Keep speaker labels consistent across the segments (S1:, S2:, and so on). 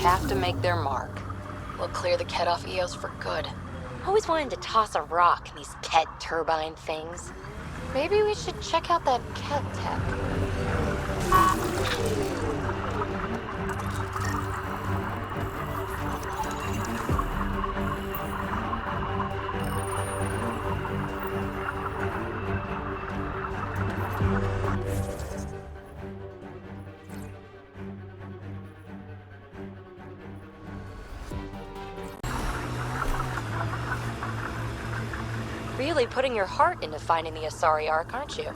S1: have to make their mark. We'll clear the Kett off Eos for good.
S2: Always wanted to toss a rock in these Kett turbine things.
S1: Maybe we should check out that Kett tech.
S2: Really putting your heart into finding the Asari Ark, aren't you?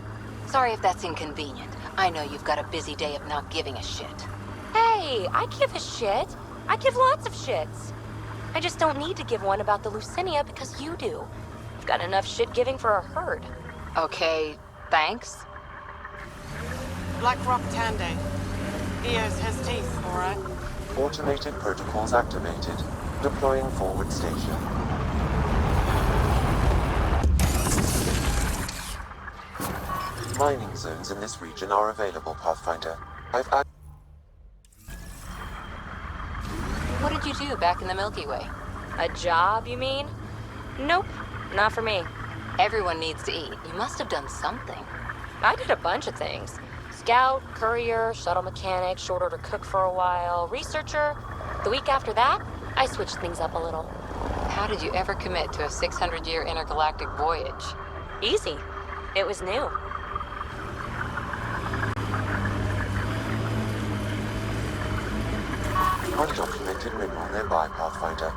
S1: Sorry if that's inconvenient. I know you've got a busy day of not giving a shit.
S2: Hey, I give a shit. I give lots of shits. I just don't need to give one about the Lucinia because you do. I've got enough shit giving for a herd.
S1: Okay, thanks.
S3: Blackrock Tande. Eos has teeth, alright?
S4: Automated protocols activated. Deploying forward station. Mining zones in this region are available, Pathfinder.
S1: What did you do back in the Milky Way?
S2: A job, you mean? Nope, not for me.
S1: Everyone needs to eat. You must have done something.
S2: I did a bunch of things. Scout, courier, shuttle mechanic, short order cook for a while, researcher. The week after that, I switched things up a little.
S1: How did you ever commit to a 600-year intergalactic voyage?
S2: Easy. It was new.
S4: Undocumented mineral nearby, Pathfinder.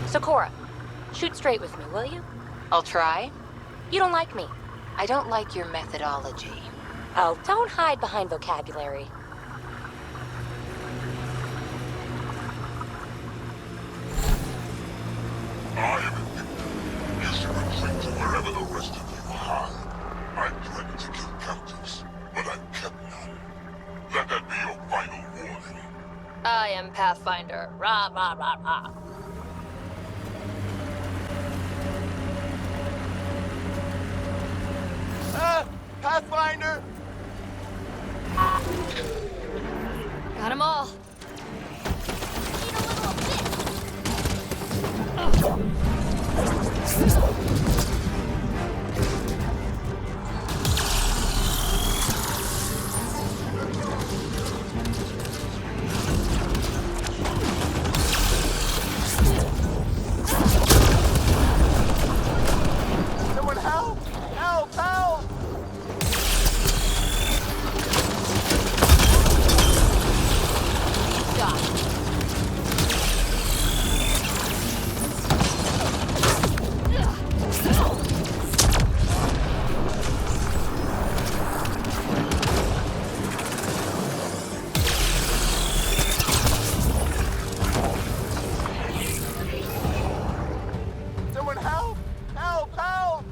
S2: Socorro, shoot straight with me, will you?
S1: I'll try.
S2: You don't like me.
S1: I don't like your methodology.
S2: Oh, don't hide behind vocabulary.
S5: I am Ignition. Yesterday claimed to wherever the rest of you hide. I threatened to kill captives, but I kept none. Let that be your final warning.
S2: I am Pathfinder. Rah, rah, rah, rah.
S6: Pathfinder!
S2: Got them all.
S6: Someone help! Help! Help! Someone help! Help! Help!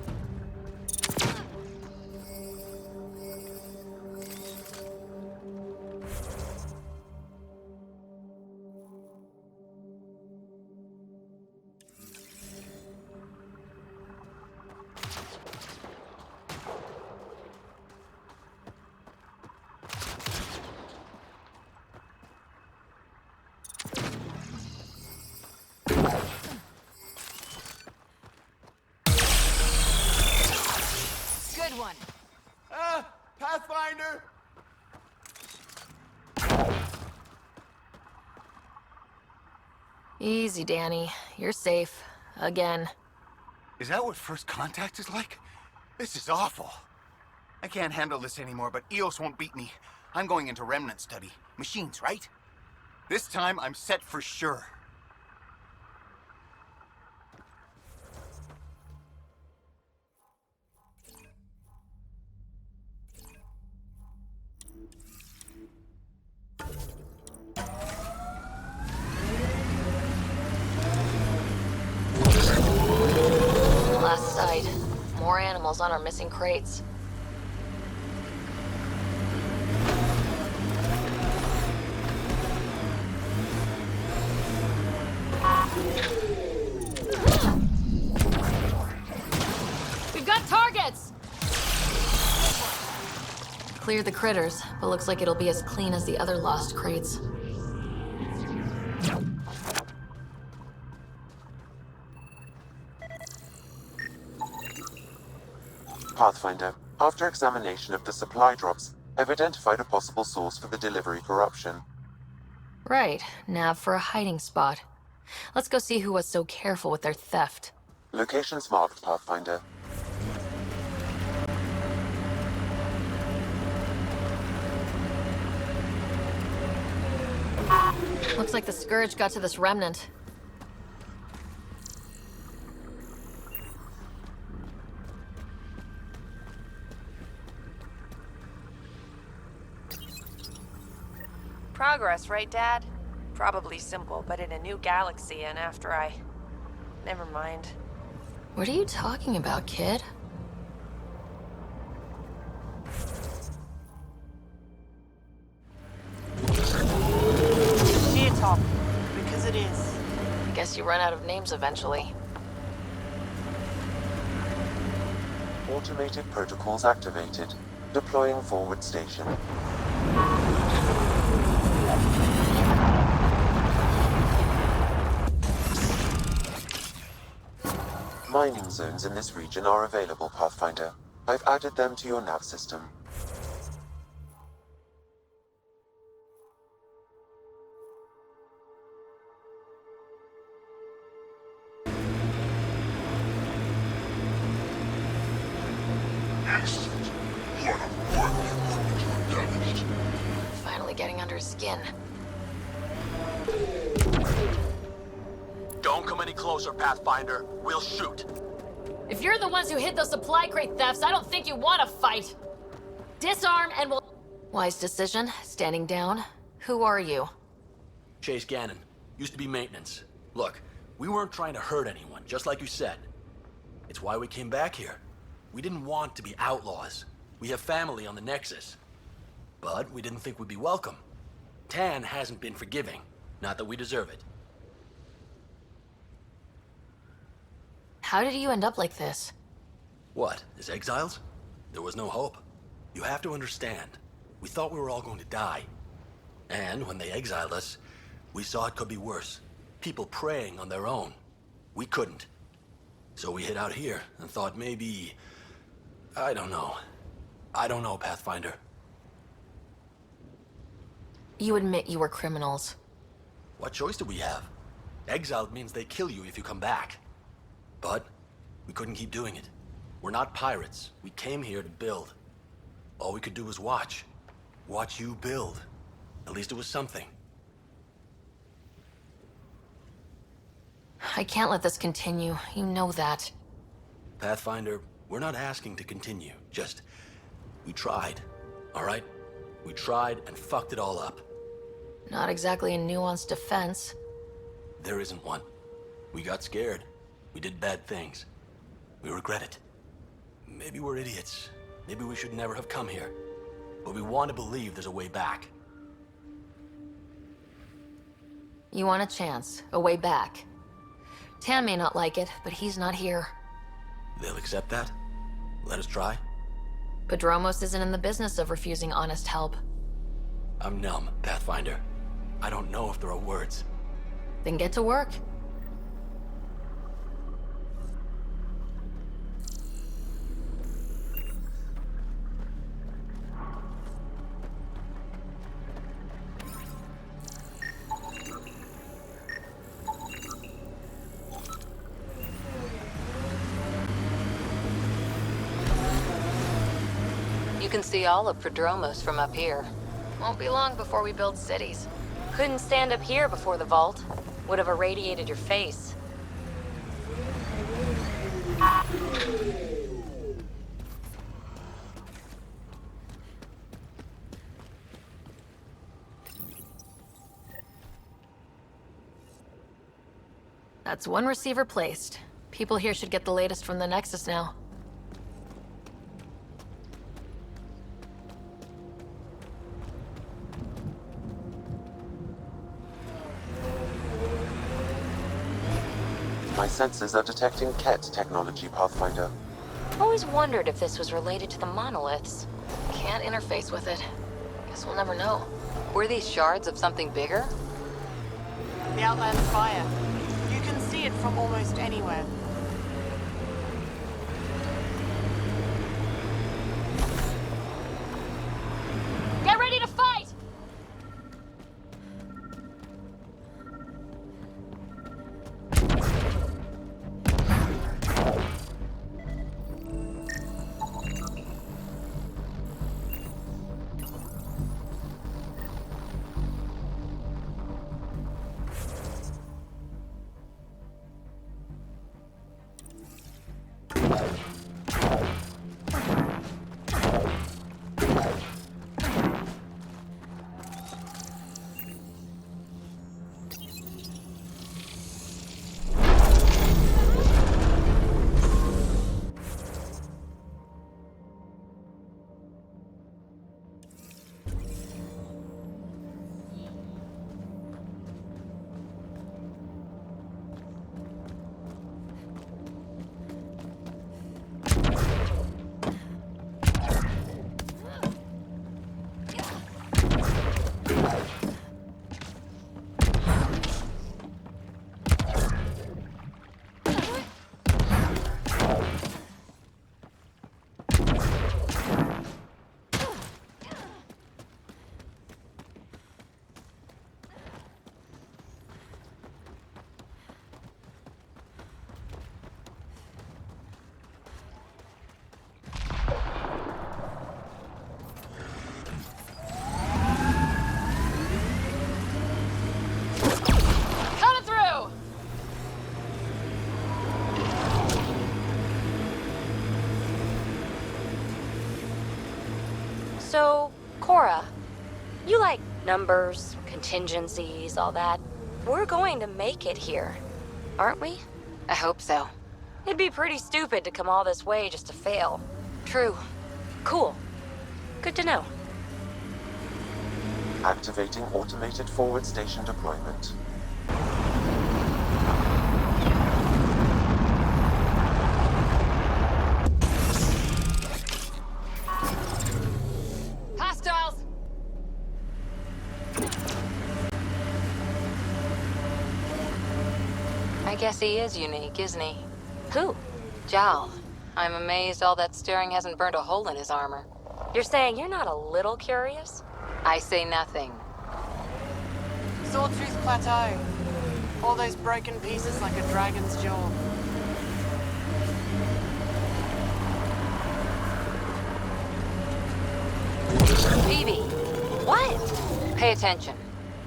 S1: Good one.
S6: Pathfinder!
S2: Easy, Danny. You're safe. Again.
S6: Is that what first contact is like? This is awful. I can't handle this anymore, but Eos won't beat me. I'm going into remnant study. Machines, right? This time, I'm set for sure.
S2: Last sight. More animals on our missing crates. We've got targets!
S7: Cleared the critters, but looks like it'll be as clean as the other lost crates.
S4: Pathfinder, after examination of the supply drops, I've identified a possible source for the delivery corruption.
S7: Right, nav for a hiding spot. Let's go see who was so careful with their theft.
S4: Locations marked, Pathfinder.
S7: Looks like the Scourge got to this remnant.
S8: Progress, right, Dad? Probably simple, but in a new galaxy, and after I... Never mind.
S7: What are you talking about, kid?
S3: Geotop, because it is.
S7: Guess you run out of names eventually.
S4: Automated protocols activated. Deploying forward station. Mining zones in this region are available, Pathfinder. I've added them to your nav system.
S5: Excellent. What a work you put into damaged.
S7: Finally getting under his skin.
S9: Don't come any closer, Pathfinder. We'll shoot.
S7: If you're the ones who hid those supply crate thefts, I don't think you want to fight. Disarm and we'll... Wise decision. Standing down. Who are you?
S9: Chase Gannon. Used to be maintenance. Look, we weren't trying to hurt anyone, just like you said. It's why we came back here. We didn't want to be outlaws. We have family on the Nexus. But we didn't think we'd be welcome. Tann hasn't been forgiving. Not that we deserve it.
S7: How did you end up like this?
S9: What, as exiles? There was no hope. You have to understand. We thought we were all going to die. And when they exiled us, we saw it could be worse. People preying on their own. We couldn't. So we hid out here and thought maybe... I don't know. I don't know, Pathfinder.
S7: You admit you were criminals.
S9: What choice do we have? Exiled means they kill you if you come back. But we couldn't keep doing it. We're not pirates. We came here to build. All we could do was watch. Watch you build. At least it was something.
S7: I can't let this continue. You know that.
S9: Pathfinder, we're not asking to continue. Just, we tried. All right? We tried and fucked it all up.
S7: Not exactly a nuanced defense.
S9: There isn't one. We got scared. We did bad things. We regret it. Maybe we're idiots. Maybe we should never have come here. But we want to believe there's a way back.
S7: You want a chance, a way back. Tann may not like it, but he's not here.
S9: They'll accept that? Let us try?
S7: Padromos isn't in the business of refusing honest help.
S9: I'm numb, Pathfinder. I don't know if there are words.
S7: Then get to work.
S1: You can see all of Prodromos from up here.
S7: Won't be long before we build cities.
S2: Couldn't stand up here before the vault. Would have irradiated your face.
S7: That's one receiver placed. People here should get the latest from the Nexus now.
S4: My sensors are detecting KET technology, Pathfinder.
S2: Always wondered if this was related to the monoliths.
S1: Can't interface with it. Guess we'll never know. Were these shards of something bigger?
S3: The Outland fire. You can see it from almost anywhere.
S7: Get ready to fight! Coming through!
S2: So, Cora, you like numbers, contingencies, all that. We're going to make it here, aren't we?
S1: I hope so.
S2: It'd be pretty stupid to come all this way just to fail.
S1: True.
S2: Cool. Good to know.
S4: Activating automated forward station deployment.
S7: Hostiles!
S1: I guess he is unique, isn't he?
S2: Who?
S1: Jal. I'm amazed all that staring hasn't burned a hole in his armor.
S2: You're saying you're not a little curious?
S1: I say nothing.
S3: Sawtooth Plateau. All those broken pieces like a dragon's jaw.
S1: Phoebe,
S2: What?
S1: pay attention.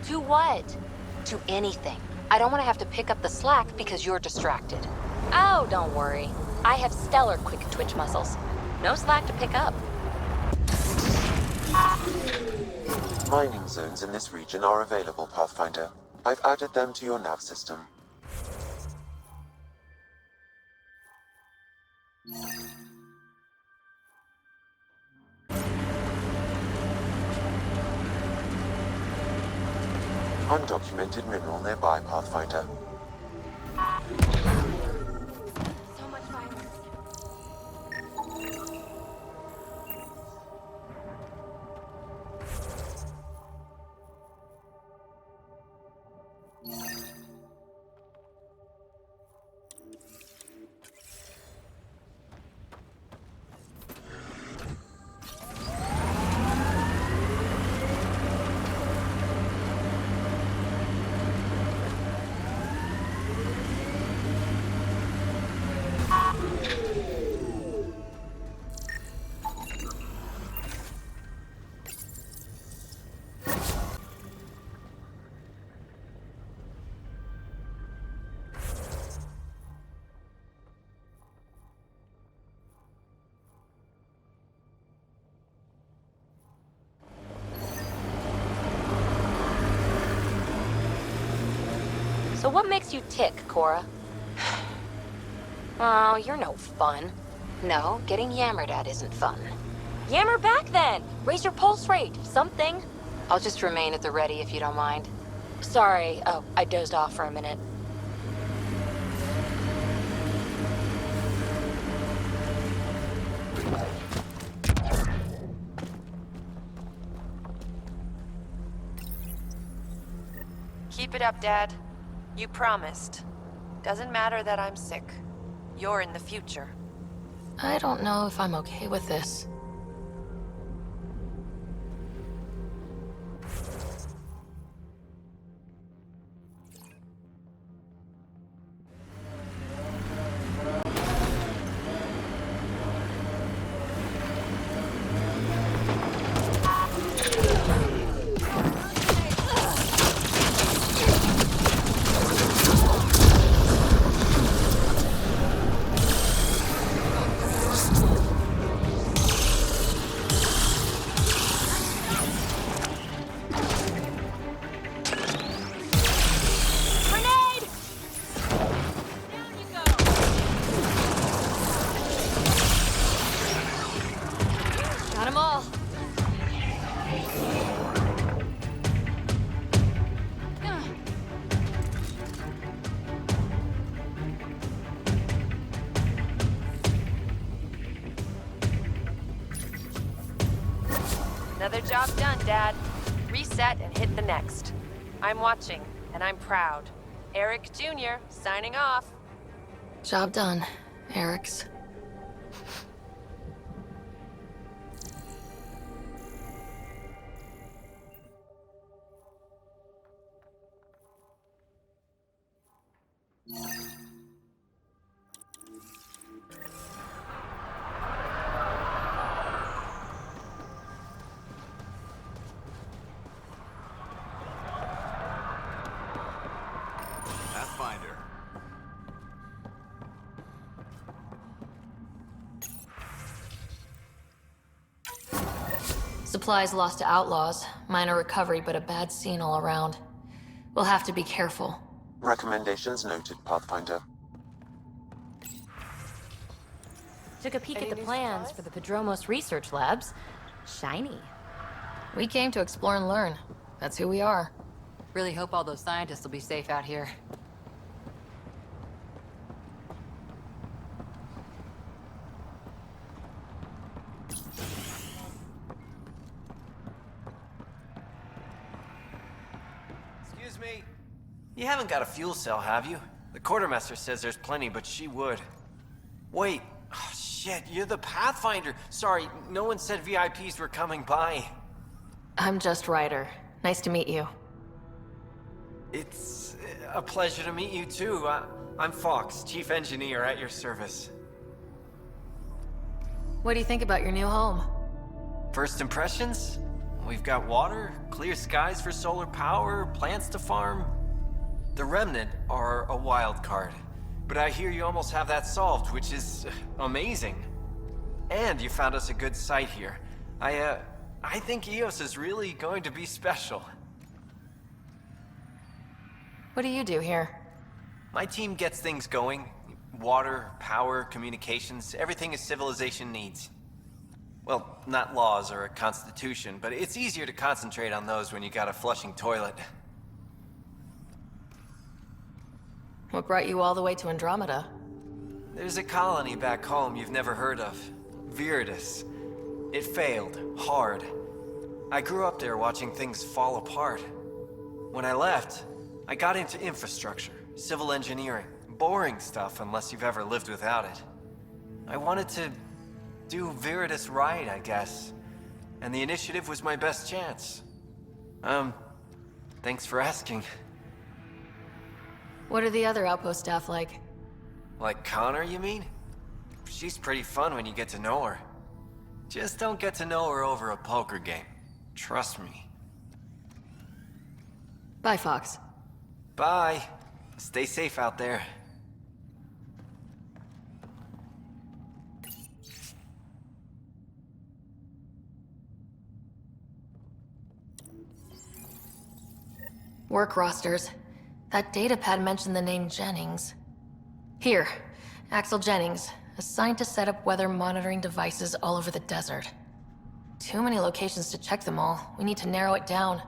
S2: To what?
S1: To anything. I don't want to have to pick up the slack because you're distracted.
S2: Oh, don't worry. I have stellar quick twitch muscles. No slack to pick up.
S4: Mining zones in this region are available, Pathfinder. I've added them to your nav system. Undocumented mineral nearby, Pathfinder.
S2: So much violence. So what makes you tick, Cora? Oh, you're no fun.
S1: No, getting yammered at isn't fun.
S2: Yammer back then! Raise your pulse rate, something.
S1: I'll just remain at the ready if you don't mind.
S2: Sorry, oh, I dozed off for a minute.
S8: Keep it up, Dad. You promised. Doesn't matter that I'm sick. You're in the future.
S2: I don't know if I'm okay with this.
S7: Got 'em all.
S8: Another job done, Dad. Reset and hit the next. I'm watching, and I'm proud. Eric Jr. signing off.
S2: Job done, Eric's.
S6: Pathfinder.
S2: Supplies lost to outlaws. Minor recovery, but a bad scene all around. We'll have to be careful.
S4: Recommendations noted, Pathfinder.
S2: Took a peek
S8: Any
S2: at the
S8: new
S2: plans
S8: supplies?
S2: for the Padromos research labs. Shiny. We came to explore and learn. That's who we are.
S1: Really hope all those scientists will be safe out here.
S10: Excuse me. You haven't got a fuel cell, have you? The quartermaster says there's plenty, but she would. Wait. Oh, shit, you're the Pathfinder. Sorry, no one said VIPs were coming by.
S2: I'm just Ryder. Nice to meet you.
S10: It's a pleasure to meet you, too. I'm Fox, Chief Engineer at your service.
S2: What do you think about your new home?
S10: First impressions? We've got water, clear skies for solar power, plants to farm. The Remnant are a wild card, but I hear you almost have that solved, which is amazing. And you found us a good site here. I think EOS is really going to be special.
S2: What do you do here?
S10: My team gets things going. Water, power, communications, everything a civilization needs. Well, not laws or a constitution, but it's easier to concentrate on those when you got a flushing toilet.
S2: What brought you all the way to Andromeda?
S10: There's a colony back home you've never heard of. Viridis. It failed, hard. I grew up there watching things fall apart. When I left, I got into infrastructure, civil engineering. Boring stuff unless you've ever lived without it. I wanted to do Viridis right, I guess. And the initiative was my best chance. Thanks for asking.
S2: What are the other outpost staff like?
S10: Like Connor, you mean? She's pretty fun when you get to know her. Just don't get to know her over a poker game. Trust me.
S2: Bye, Fox.
S10: Bye. Stay safe out there.
S2: Work rosters. That datapad mentioned the name Jennings. Here, Axel Jennings, assigned to set up weather monitoring devices all over the desert. Too many locations to check them all. We need to narrow it down.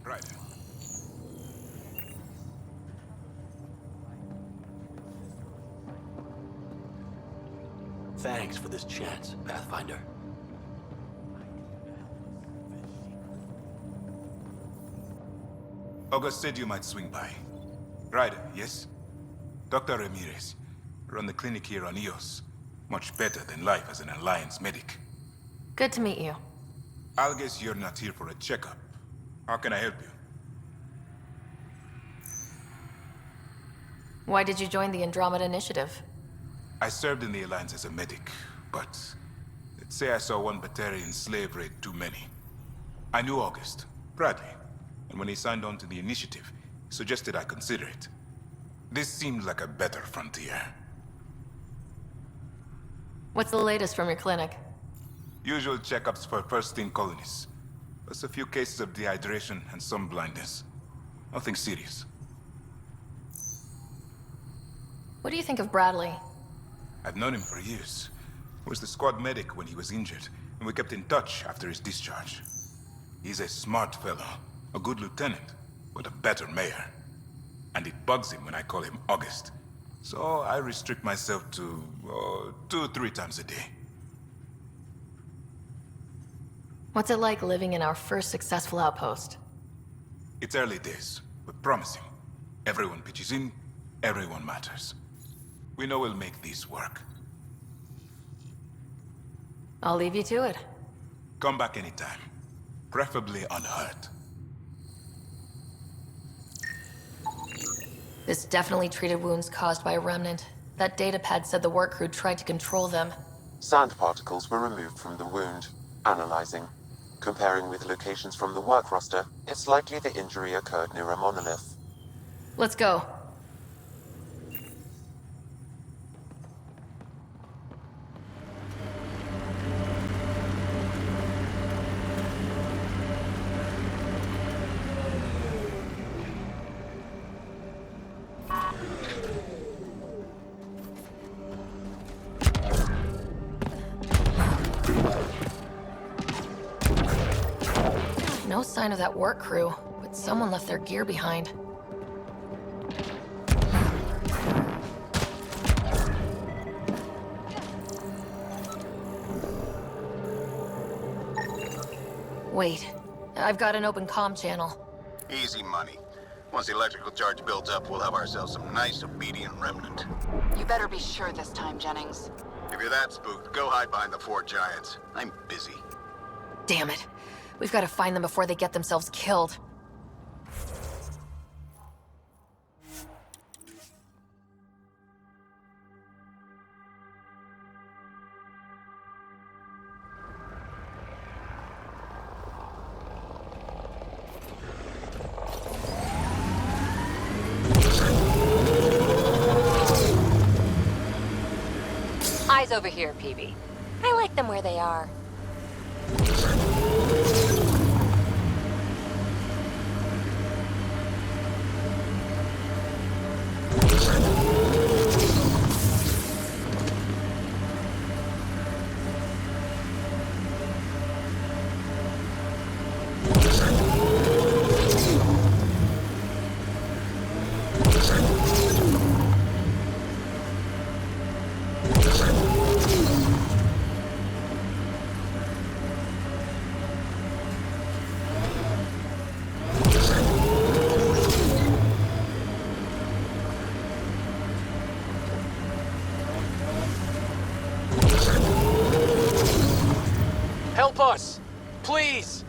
S6: Right.
S9: Thanks for this chance, Pathfinder.
S11: August said you might swing by. Ryder, yes? Dr. Ramirez. Run the clinic here on Eos. Much better than life as an Alliance medic.
S2: Good to meet you.
S11: I'll guess you're not here for a checkup. How can I help you?
S2: Why did you join the Andromeda Initiative?
S11: I served in the Alliance as a medic, but let's say I saw one Batarian slave raid too many. I knew August, Bradley, and when he signed on to the initiative, he suggested I consider it. This seemed like a better frontier.
S2: What's the latest from your clinic?
S11: Usual checkups for first-in colonists. Plus a few cases of dehydration and some blindness. Nothing serious.
S2: What do you think of Bradley?
S11: I've known him for years. He was the squad medic when he was injured, and we kept in touch after his discharge. He's a smart fellow, a good lieutenant, but a better mayor. And it bugs him when I call him August. So I restrict myself to 2-3 times a day.
S2: What's it like living in our first successful outpost?
S11: It's early days, but promising. Everyone pitches in, everyone matters. We know we'll make these work.
S2: I'll leave you to it.
S11: Come back anytime. Preferably unhurt.
S2: This definitely treated wounds caused by a remnant. That datapad said the work crew tried to control them.
S4: Sand particles were removed from the wound. Analyzing. Comparing with locations from the work roster, it's likely the injury occurred near a monolith.
S2: Let's go. No sign of that work crew, but someone left their gear behind. Wait, I've got an open comm channel.
S12: Easy money. Once the electrical charge builds up, we'll have ourselves some nice obedient remnant.
S1: You better be sure this time, Jennings.
S12: If you're that spooked, go hide behind the 4 giants. I'm busy.
S2: Damn it. We've got to find them before they get themselves killed.
S1: Eyes over here, PB. I like them where they are.
S13: Help us! Please!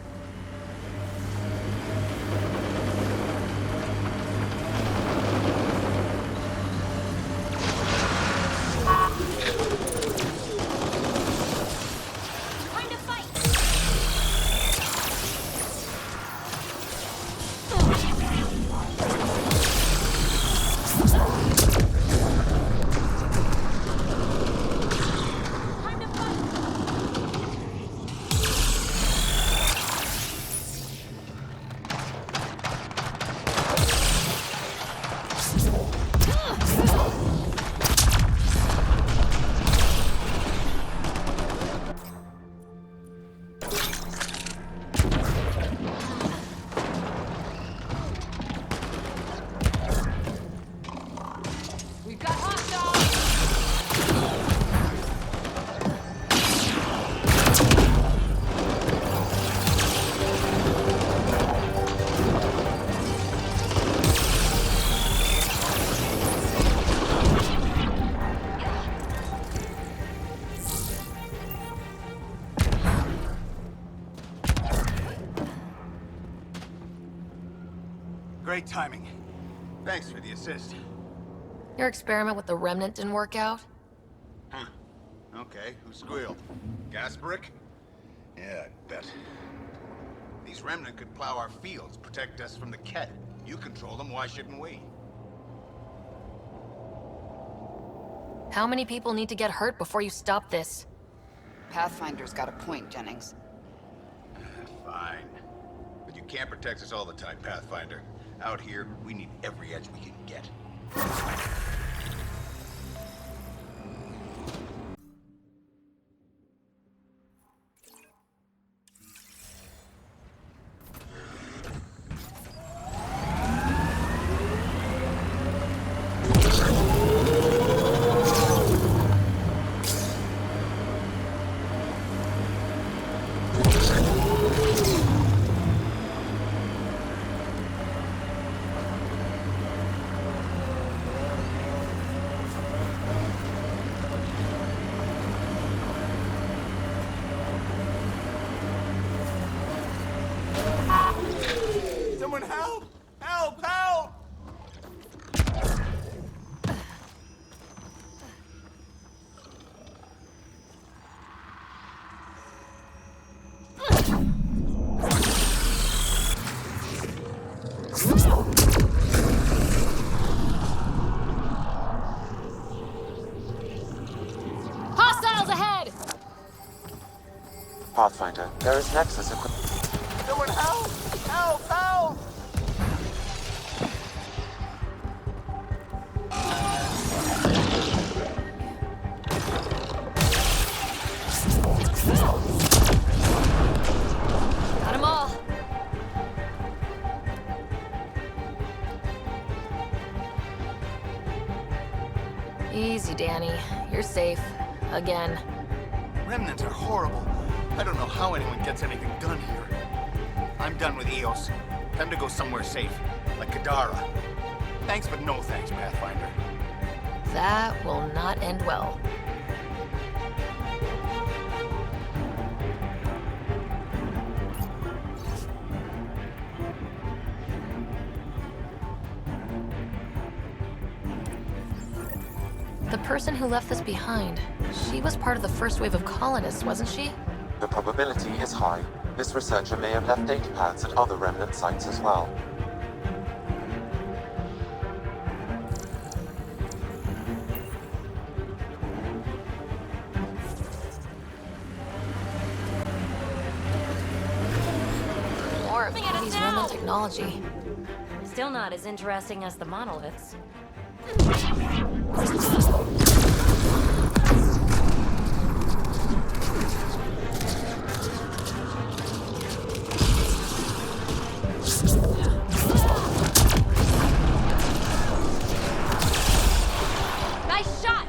S6: Great timing. Thanks for the assist.
S2: Your experiment with the Remnant didn't work out?
S12: Huh. Okay, who squealed? Gasparic? Yeah, I bet. These Remnant could plow our fields, protect us from the Ket. You control them, why shouldn't we?
S2: How many people need to get hurt before you stop this?
S14: Pathfinder's got a point, Jennings.
S12: Fine. But you can't protect us all the time, Pathfinder. Out here, we need every edge we can get.
S6: Someone help! Help! Help!
S7: Hostiles ahead!
S4: Pathfinder, there is Nexus equipment.
S6: Someone help! Help! Help!
S7: Got 'em all.
S2: Easy, Danny. You're safe. Again.
S6: Remnants are horrible. I don't know how anyone gets anything done here. I'm done with Eos. Time to go somewhere safe, like Kadara. Thanks, but no thanks, Pathfinder.
S2: That will not end well. The person who left this behind, she was part of the first wave of colonists, wasn't she?
S4: The probability is high. This researcher may have left data pads at other Remnant sites as well.
S2: More of these Remnant technology.
S15: Still not as interesting as the monoliths.
S7: Nice shot!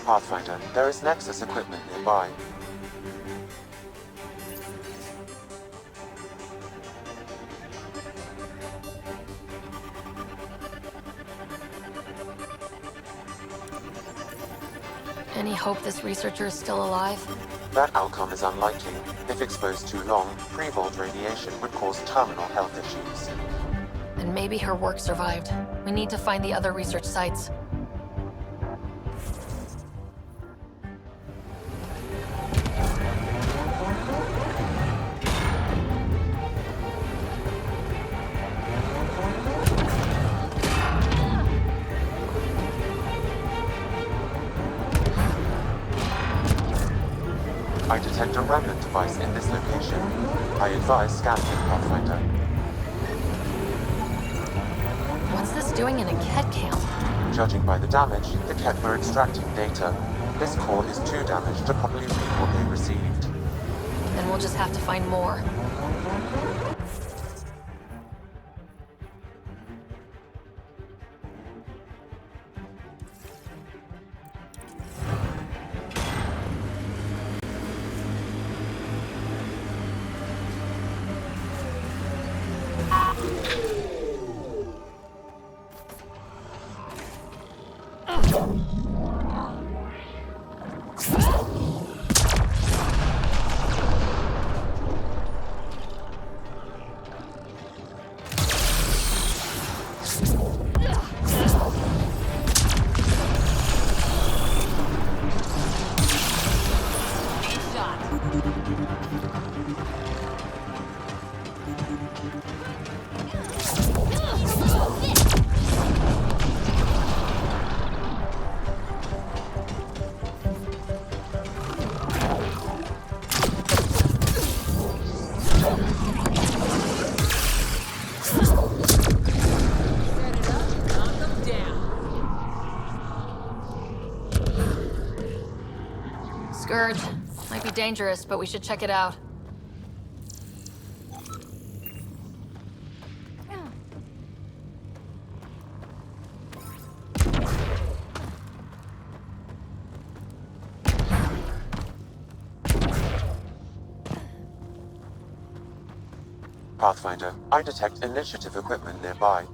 S4: Pathfinder, there is Nexus equipment nearby.
S2: Any hope this researcher is still alive?
S4: That outcome is unlikely. If exposed too long, pre-vault radiation would cause terminal health issues.
S2: And maybe her work survived. We need to find the other research sites.
S4: I detect a Remnant device in this location. I advise scanning it, Pathfinder.
S2: What's this doing in a Ket camp?
S4: Judging by the damage, the Ket were extracting data. This core is too damaged to properly read what they received.
S2: Then we'll just have to find more. Scourge. Might be dangerous, but we should check it out.
S4: Pathfinder, I detect initiative equipment nearby.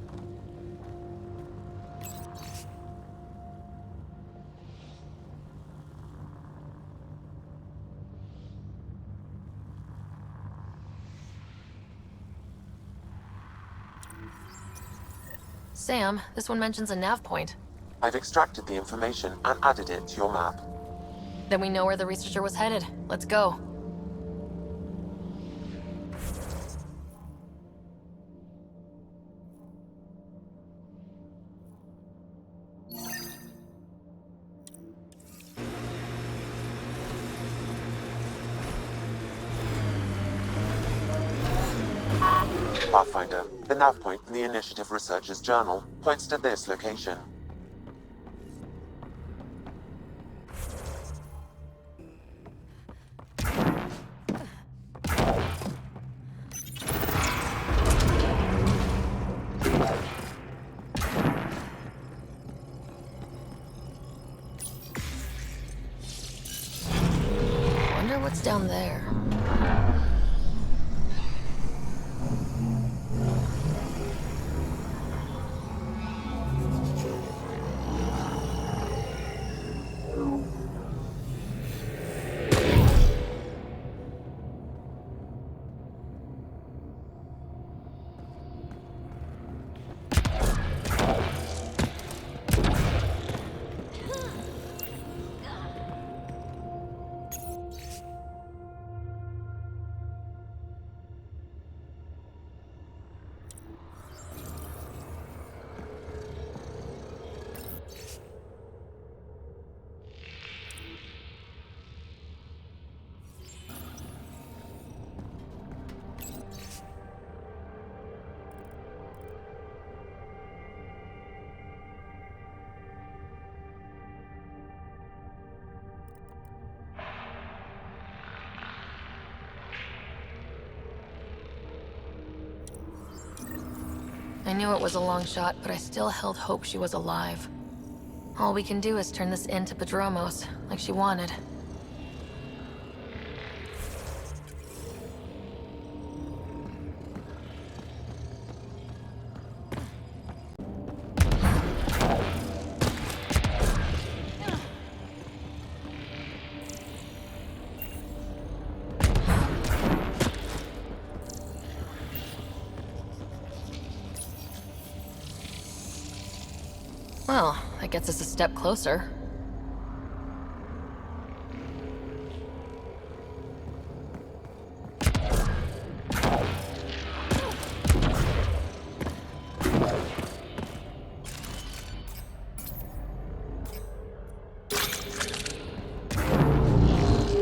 S2: Sam, this one mentions a nav point.
S4: I've extracted the information and added it to your map.
S2: Then we know where the researcher was headed. Let's go.
S4: Pathfinder, the nav point in the Initiative Researcher's Journal points to this location.
S2: Wonder what's down there. I knew it was a long shot, but I still held hope she was alive. All we can do is turn this inn to Padromos, like she wanted. Well, that gets us a step closer.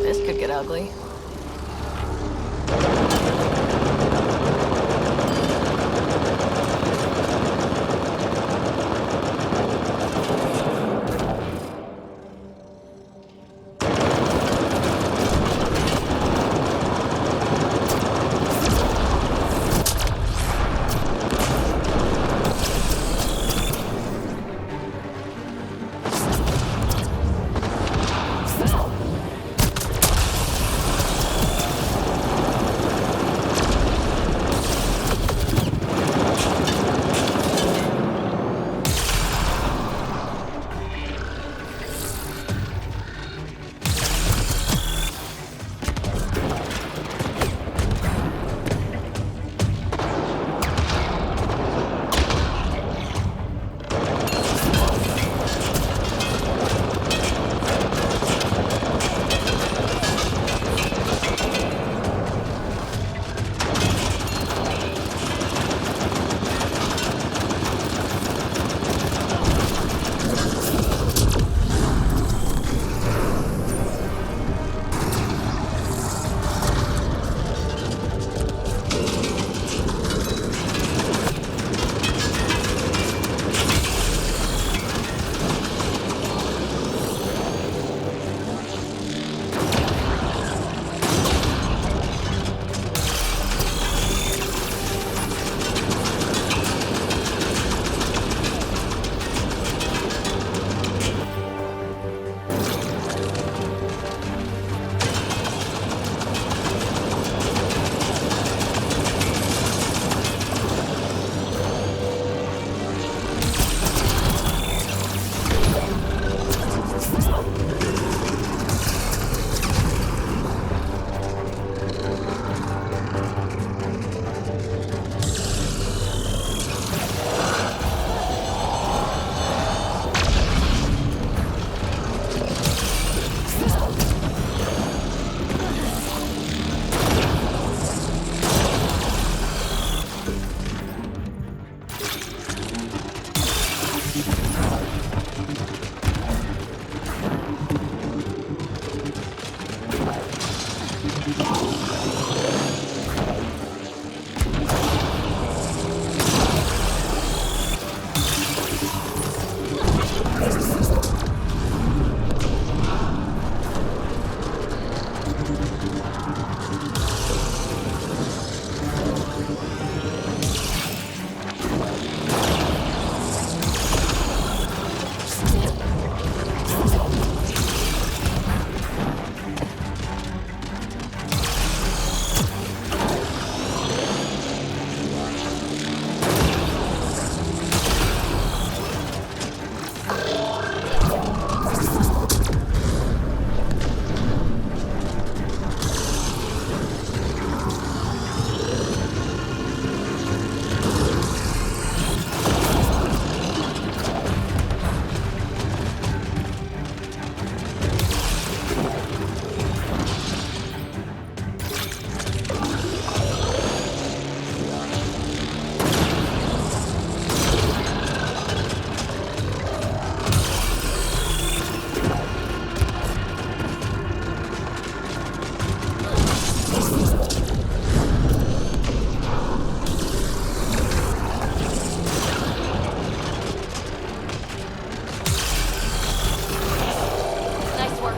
S2: This could get ugly. Nice work.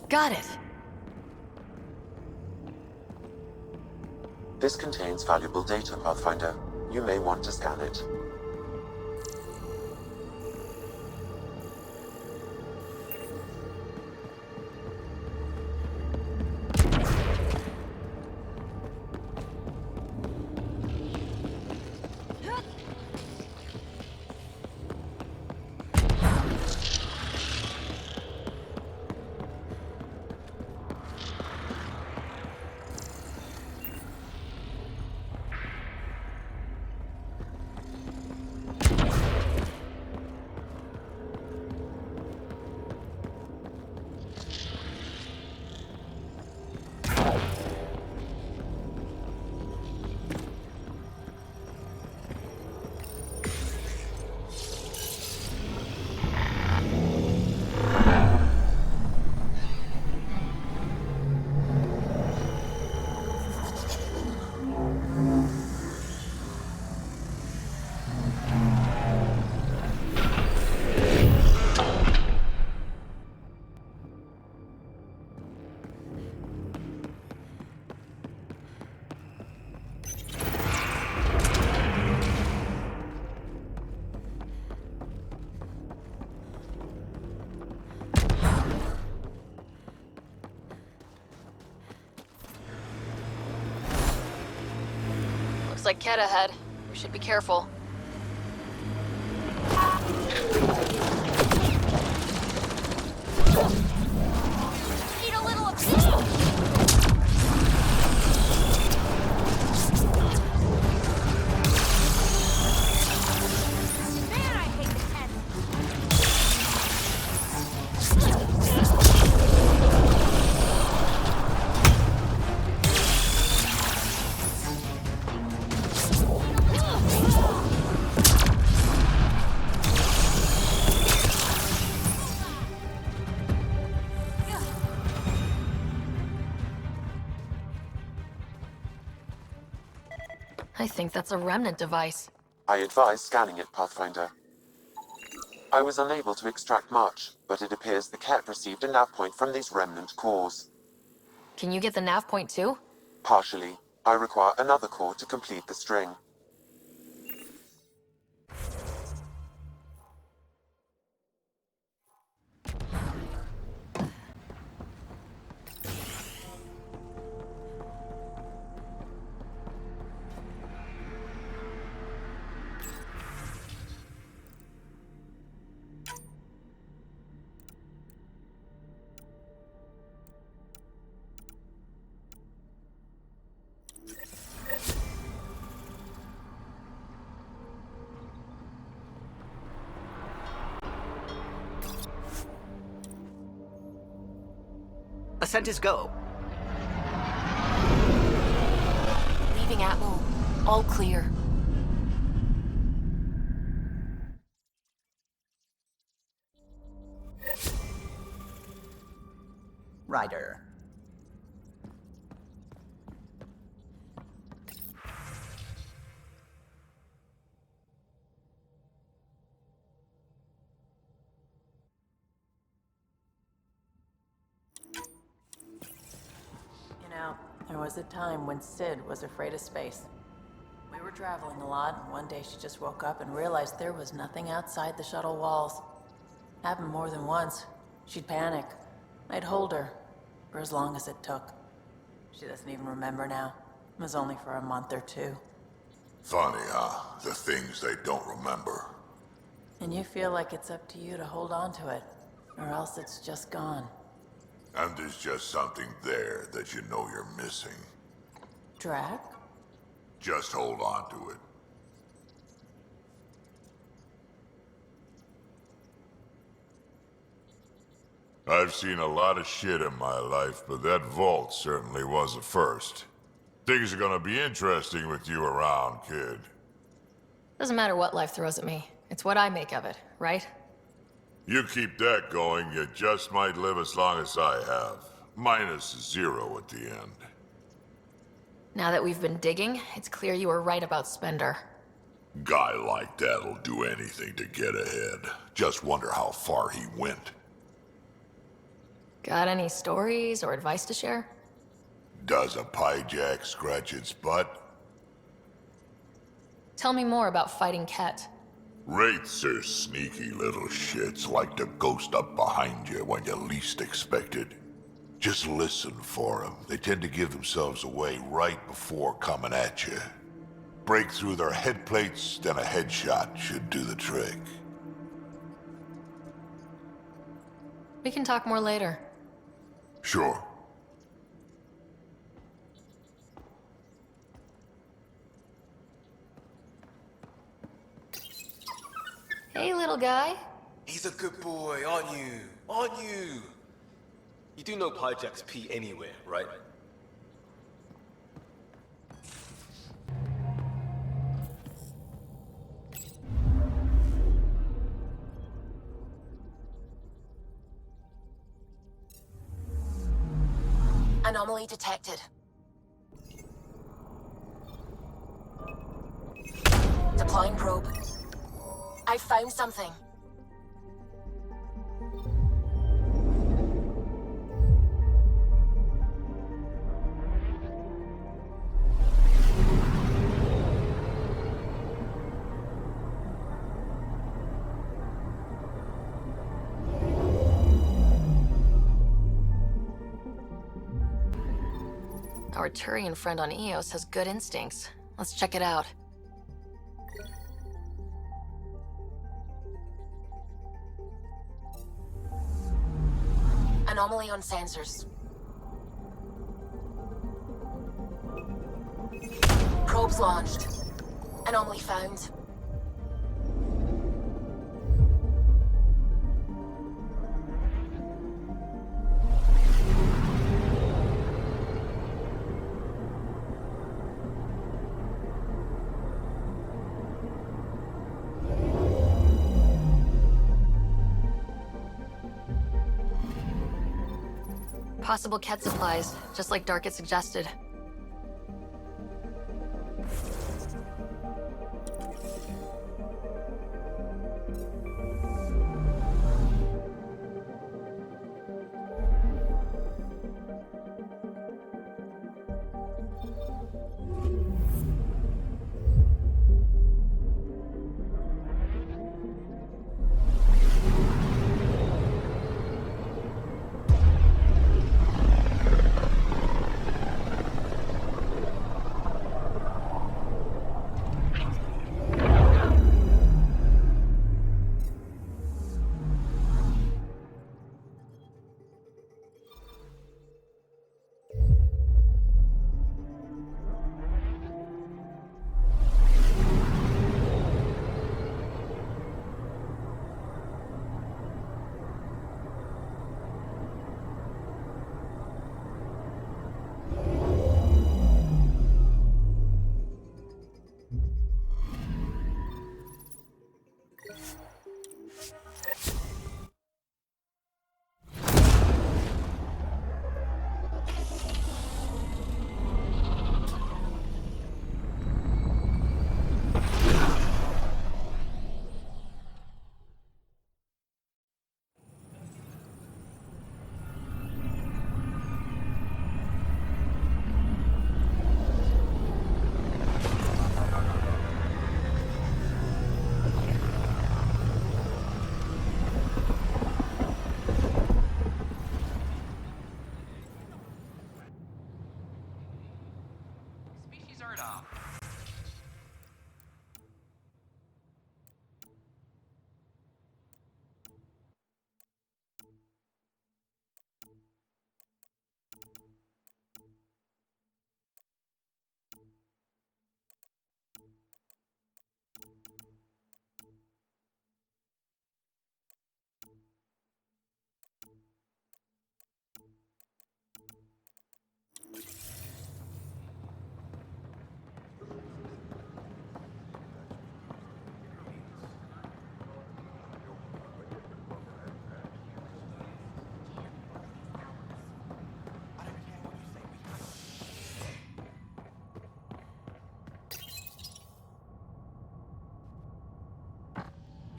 S2: Got it.
S4: This contains valuable data, Pathfinder. You may want to scan it.
S2: Looks like Kett ahead. We should be careful.
S7: Need a little appeal. Man, I hate the tent.
S2: I think that's a remnant device.
S4: I advise scanning it, Pathfinder. I was unable to extract much, but it appears the Kett received a nav point from these remnant cores.
S2: Can you get the nav point too?
S4: Partially. I require another core to complete the string.
S16: Ascent is go.
S2: Leaving Atmo. All clear.
S6: Ryder.
S3: You know, there was a time when Sid was afraid of space. We were traveling a lot, and one day she just woke up and realized there was nothing outside the shuttle walls. Happened more than once. She'd panic. I'd hold her, for as long as it took. She doesn't even remember now. It was only for a month or two.
S5: Funny, huh? The things they don't remember.
S3: And you feel like it's up to you to hold on to it, or else it's just gone.
S5: And there's just something there that you know you're missing.
S3: Drac?
S5: Just hold on to it. I've seen a lot of shit in my life, but that vault certainly was a first. Things are gonna be interesting with you around, kid.
S2: Doesn't matter what life throws at me. It's what I make of it, right?
S5: You keep that going, you just might live as long as I have. Minus 0 at the end.
S2: Now that we've been digging, it's clear you were right about Spender.
S5: Guy like that'll do anything to get ahead. Just wonder how far he went.
S2: Got any stories or advice to share?
S5: Does a pyjak scratch its butt?
S2: Tell me more about fighting Ket.
S5: Wraiths are sneaky little shits, like to ghost up behind you when you least expect it. Just listen for them. They tend to give themselves away right before coming at you. Break through their head plates, then a headshot should do the trick.
S2: We can talk more later.
S5: Sure.
S2: Hey, little guy.
S13: He's a good boy, aren't you? Aren't you? You do know pyjaks pee anywhere, right?
S1: Anomaly detected. Deploying probe. I found something.
S2: Our Turian friend on Eos has good instincts. Let's check it out.
S1: Anomaly on sensors. Probes launched. Anomaly found.
S2: Possible Ket supplies, just like Dark had suggested.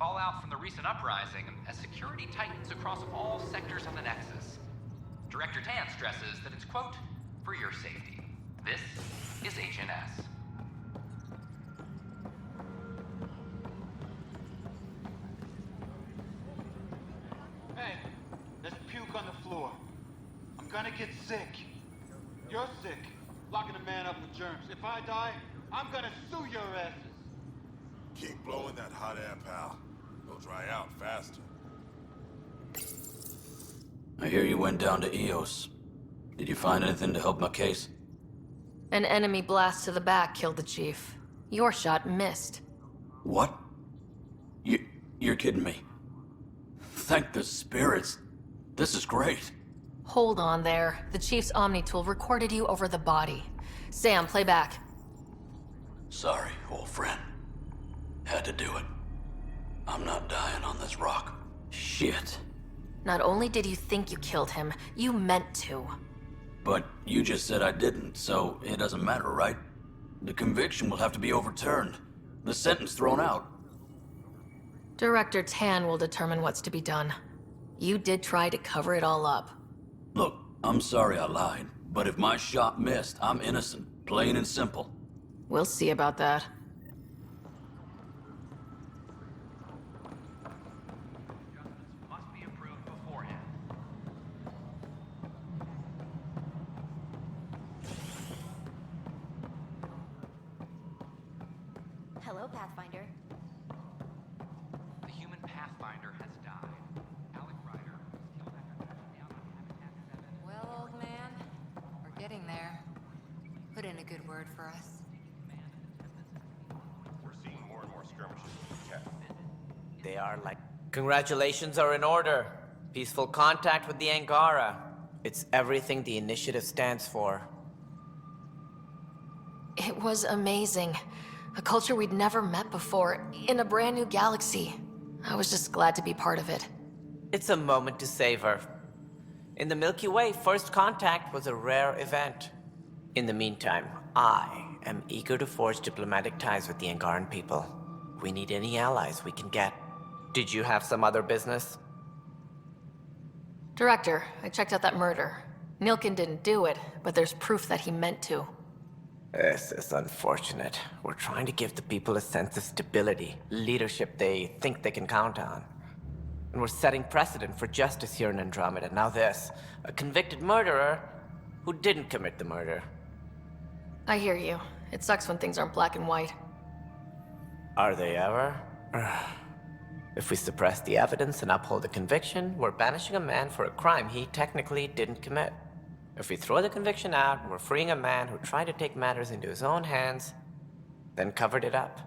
S16: fallout from the recent uprising, as security tightens across all sectors of the Nexus. Director Tan stresses that it's, quote, for your safety. This is HNS.
S17: Hey, there's puke on the floor. I'm gonna get sick. You're sick. Locking a man up with germs. If I die, I'm gonna sue your asses.
S5: Keep blowing that hot air, pal. It'll dry out faster.
S18: I hear you went down to EOS. Did you find anything to help my case?
S2: An enemy blast to the back killed the chief. Your shot missed.
S18: What? You're kidding me. Thank the spirits. This is great.
S2: Hold on there. The chief's Omni tool recorded you over the body. Sam, play back.
S18: Sorry, old friend. Had to do it. I'm not dying on this rock. Shit.
S2: Not only did you think you killed him, you meant to.
S18: But you just said I didn't, so it doesn't matter, right? The conviction will have to be overturned. The sentence thrown out.
S2: Director Tan will determine what's to be done. You did try to cover it all up.
S18: Look, I'm sorry I lied, but if my shot missed, I'm innocent. Plain and simple.
S2: We'll see about that.
S16: Must be approved beforehand.
S15: Hello, Pathfinder.
S16: The human Pathfinder has died. Alec Ryder was killed after touching down on Habitat 7.
S1: Well, old man, we're getting there. Put in a good word for us.
S19: We're seeing more and more skirmishes with the Ket.
S20: They are like... Congratulations are in order. Peaceful contact with the Angara. It's everything the initiative stands for.
S2: It was amazing. A culture we'd never met before, in a brand new galaxy. I was just glad to be part of it.
S20: It's a moment to savor. In the Milky Way, first contact was a rare event. In the meantime, I am eager to forge diplomatic ties with the Angaran people. We need any allies we can get. Did you have some other business?
S2: Director, I checked out that murder. Nilkin didn't do it, but there's proof that he meant to.
S20: This is unfortunate. We're trying to give the people a sense of stability, leadership they think they can count on. And we're setting precedent for justice here in Andromeda. Now this, a convicted murderer who didn't commit the murder.
S2: I hear you. It sucks when things aren't black and white.
S20: Are they ever? If we suppress the evidence and uphold the conviction, we're banishing a man for a crime he technically didn't commit. If we throw the conviction out, we're freeing a man who tried to take matters into his own hands, then covered it up.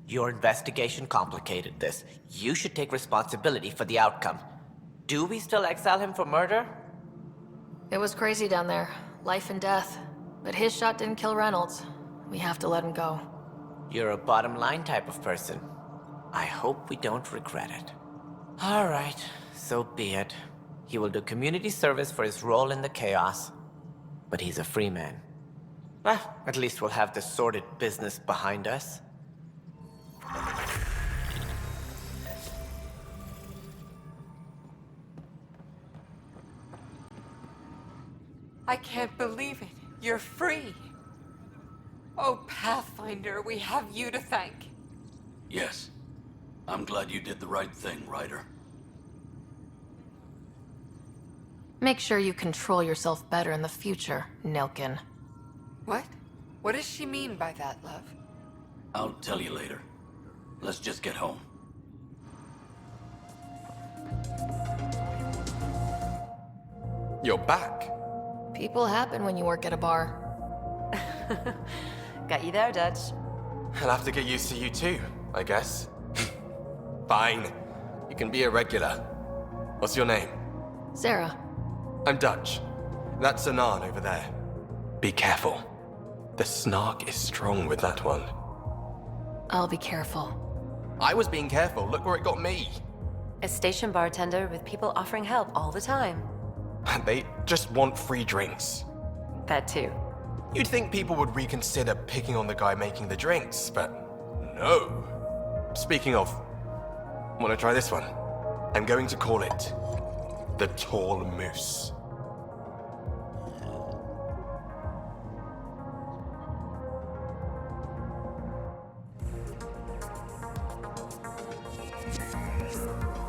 S20: Your investigation complicated this. You should take responsibility for the outcome. Do we still exile him for murder?
S2: It was crazy down there. Life and death. But his shot didn't kill Reynolds. We have to let him go.
S20: You're a bottom line type of person. I hope we don't regret it. All right, so be it. He will do community service for his role in the chaos. But he's a free man. At least we'll have the sordid business behind us.
S21: I can't believe it. You're free. Oh, Pathfinder, we have you to thank.
S18: Yes. I'm glad you did the right thing, Ryder.
S2: Make sure you control yourself better in the future, Nilkin.
S21: What? What does she mean by that, love?
S18: I'll tell you later. Let's just get home.
S13: You're back.
S2: People happen when you work at a bar.
S8: Got you there, Dutch.
S13: I'll have to get used to you too, I guess. Fine. You can be a regular. What's your name?
S2: Sarah.
S13: I'm Dutch. That's Anan over there. Be careful. The snark is strong with that one.
S2: I'll be careful.
S13: I was being careful. Look where it got me.
S8: A station bartender with people offering help all the time.
S13: They just want free drinks.
S8: That too.
S13: You'd think people would reconsider picking on the guy making the drinks, but no. Speaking of, Wanna try this one? I'm going to call it the Tall Moose.